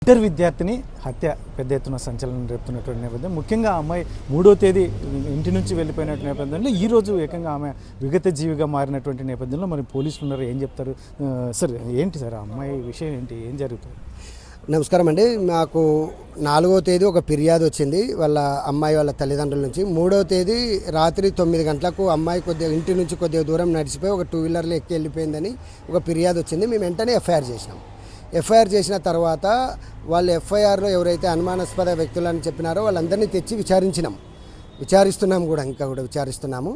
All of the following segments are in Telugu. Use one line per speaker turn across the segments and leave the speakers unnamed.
ఇంటర్ విద్యార్థిని హత్య పెద్ద ఎత్తున సంచలనం రేపుతున్నటువంటి నేపథ్యం. ముఖ్యంగా ఆ అమ్మాయి 3వ తేదీ ఇంటి నుంచి వెళ్ళిపోయిన నేపథ్యంలో ఈరోజు ఏకంగా ఆమె విగత జీవిగా మారినటువంటి నేపథ్యంలో మరి పోలీసులు ఉన్నారు, ఏం చెప్తారు సార్? ఏంటి సార్ ఆ అమ్మాయి విషయం ఏంటి, ఏం జరుగుతుంది?
నమస్కారం అండి. మాకు 4వ తేదీ ఒక ఫిర్యాదు వచ్చింది వాళ్ళ అమ్మాయి వాళ్ళ తల్లిదండ్రుల నుంచి. 3వ తేదీ రాత్రి 9 గంటలకు అమ్మాయి కొద్దిగా ఇంటి నుంచి కొద్దిగా దూరం నడిచిపోయి ఒక 2 వీలర్లో ఎక్కి వెళ్ళిపోయిందని ఒక ఫిర్యాదు వచ్చింది. మేము వెంటనే ఎఫ్ఐఆర్ చేసినాం. ఎఫ్ఐఆర్ చేసిన తర్వాత వాళ్ళు ఎఫ్ఐఆర్లో ఎవరైతే అనుమానాస్పద వ్యక్తులని చెప్పినారో వాళ్ళందరినీ తెచ్చి విచారిస్తున్నాము కూడా, ఇంకా కూడా విచారిస్తున్నాము.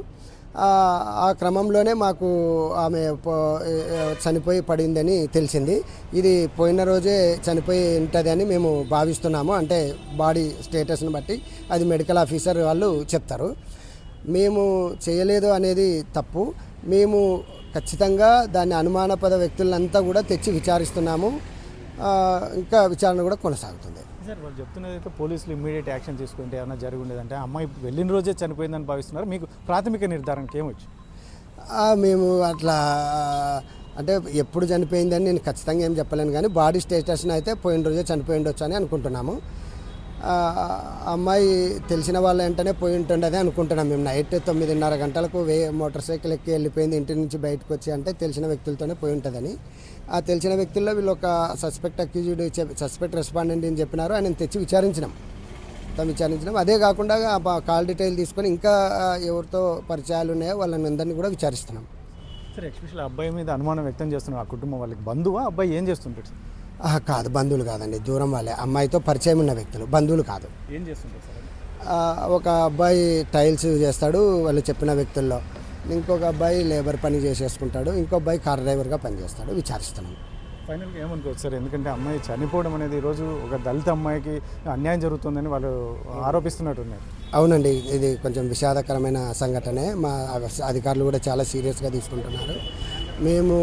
ఆ క్రమంలోనే మాకు ఆమె చనిపోయి పడిందని తెలిసింది. ఇది పోయిన రోజే చనిపోయి ఉంటుంది అని మేము భావిస్తున్నాము. అంటే బాడీ స్టేటస్ని బట్టి అది మెడికల్ ఆఫీసర్ వాళ్ళు చెప్తారు. మేము చేయలేదు అనేది తప్పు. మేము ఖచ్చితంగా దాన్ని అనుమానపద వ్యక్తులంతా కూడా తెచ్చి విచారిస్తున్నాము. ఇంకా విచారణ కూడా కొనసాగుతుంది.
సార్, వాళ్ళు చెప్తున్నది అయితే పోలీసులు ఇమ్మీడియట్ యాక్షన్ తీసుకుంటే ఏమైనా జరిగి ఉండేదంటే అమ్మాయి వెళ్ళిన రోజే చనిపోయిందని భావిస్తున్నారు. మీకు ప్రాథమిక నిర్ధారణకి ఏమొచ్చు?
మేము అట్లా అంటే ఎప్పుడు చనిపోయిందని నేను ఖచ్చితంగా ఏం చెప్పలేను, కానీ బాడీ స్టేటస్ని అయితే పోయిన రోజే చనిపోయి ఉండొచ్చు అని అనుకుంటున్నాము. అమ్మాయి తెలిసిన వాళ్ళ వెంటనే పోయి ఉంటుండదే అనుకుంటున్నాం. మేము నైట్ 9:30 గంటలకు మోటార్ సైకిల్ ఎక్కి వెళ్ళిపోయింది ఇంటి నుంచి బయటకు వచ్చి అంటే తెలిసిన వ్యక్తులతోనే పోయి ఉంటుందని. ఆ తెలిసిన వ్యక్తుల్లో వీళ్ళు ఒక సస్పెక్ట్ రెస్పాండెంట్ అని చెప్పినారు. ఆయన తెచ్చి విచారించినాం. అదే కాకుండా కాల్ డీటెయిల్ తీసుకొని ఇంకా ఎవరితో పరిచయాలు ఉన్నాయో వాళ్ళని అందరినీ కూడా విచారిస్తున్నాం.
సార్, ఎస్పెషల్లీ అబ్బాయి మీద అనుమానం వ్యక్తం చేస్తున్నారు ఆ కుటుంబం వాళ్ళకి. బంధువా అబ్బాయి, ఏం చేస్తుంటాడు?
కాదు, బంధువులు కాదండి, దూరం వాళ్ళే. అమ్మాయితో పరిచయం ఉన్న వ్యక్తులు, బంధువులు కాదు.
ఏం చేస్తుంటారు సార్?
ఒక అబ్బాయి టైల్స్ చేస్తాడు వాళ్ళు చెప్పిన వ్యక్తుల్లో, ఇంకొక అబ్బాయి లేబర్ పని చేసేసుకుంటాడు, ఇంకో అబ్బాయి కార్ డ్రైవర్గా పనిచేస్తాడు. విచారిస్తున్నాం.
ఫైనల్గా ఏమనుకోవచ్చు సార్? ఎందుకంటే అమ్మాయి చనిపోవడం అనేది ఈరోజు ఒక దళిత అమ్మాయికి అన్యాయం జరుగుతుందని వాళ్ళు ఆరోపిస్తున్నట్టున్నారు.
అవునండి, ఇది కొంచెం విషాదకరమైన సంఘటనే. మా అధికారులు కూడా చాలా సీరియస్గా తీసుకుంటున్నారు. మేము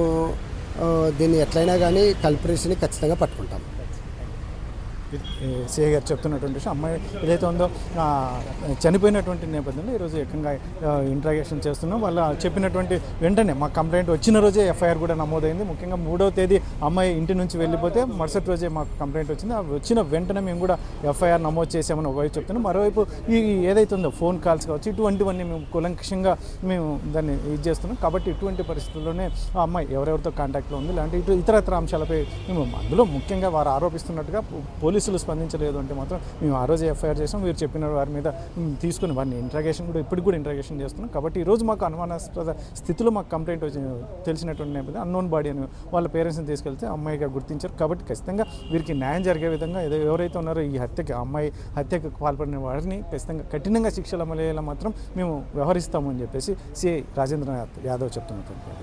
దీన్ని ఎట్లయినా కానీ కల్ప్రిట్స్ని ఖచ్చితంగా పట్టుకుంటాం.
సిఐ గారు చెప్తున్నటువంటి విషయం, అమ్మాయి ఏదైతే ఉందో చనిపోయినటువంటి నేపథ్యంలో ఈరోజు ఏకంగా ఇంట్రాగేషన్ చేస్తున్నాం. వాళ్ళు చెప్పినటువంటి వెంటనే మా కంప్లైంట్ వచ్చిన రోజే ఎఫ్ఐఆర్ కూడా నమోదైంది. ముఖ్యంగా 3వ తేదీ అమ్మాయి ఇంటి నుంచి వెళ్ళిపోతే మరుసటి రోజే మాకు కంప్లైంట్ వచ్చింది. వచ్చిన వెంటనే మేము కూడా ఎఫ్ఐఆర్ నమోదు చేసామని ఒకవైపు చెప్తున్నాం. మరోవైపు ఈ ఏదైతే ఉందో ఫోన్ కాల్స్ కావచ్చు, ఇటువంటివన్నీ మేము కూలంకషంగా మేము దాన్ని ఇది చేస్తున్నాం. కాబట్టి ఇటువంటి పరిస్థితుల్లోనే ఆ అమ్మాయి ఎవరెవరితో కాంటాక్ట్లో ఉంది, ఇలాంటి ఇతరత్ర అంశాలపై మేము అందులో ముఖ్యంగా వారు ఆరోపిస్తున్నట్టుగా పోలీసులు స్పందించలేదు అంటే మాత్రం మేము ఆ రోజు ఎఫ్ఐఆర్ చేసాం. వీరు చెప్పిన వారి మీద తీసుకుని వారిని ఇంట్రాగేషన్ కూడా ఇప్పటికి కూడా ఇంట్రాగేషన్ చేస్తున్నాం. కాబట్టి ఈరోజు మాకు అనుమానాస్పద స్థితిలో మాకు కంప్లైంట్ తెలిసినటువంటి నేపథ్యం అన్నోన్ బాడీ అని వాళ్ళ పేరెంట్స్ని తీసుకెళ్తే అమ్మాయిగా గుర్తించారు. కాబట్టి ఖచ్చితంగా వీరికి న్యాయం జరిగే విధంగా ఎవరైతే ఉన్నారో ఈ హత్యకు పాల్పడిన వారిని ఖచ్చితంగా కఠినంగా శిక్షలు అమలు అయ్యేలా మాత్రం మేము వ్యవహరిస్తామని చెప్పేసి సిఐ రాజేంద్రనాథ్ యాదవ్ చెప్తున్నారు.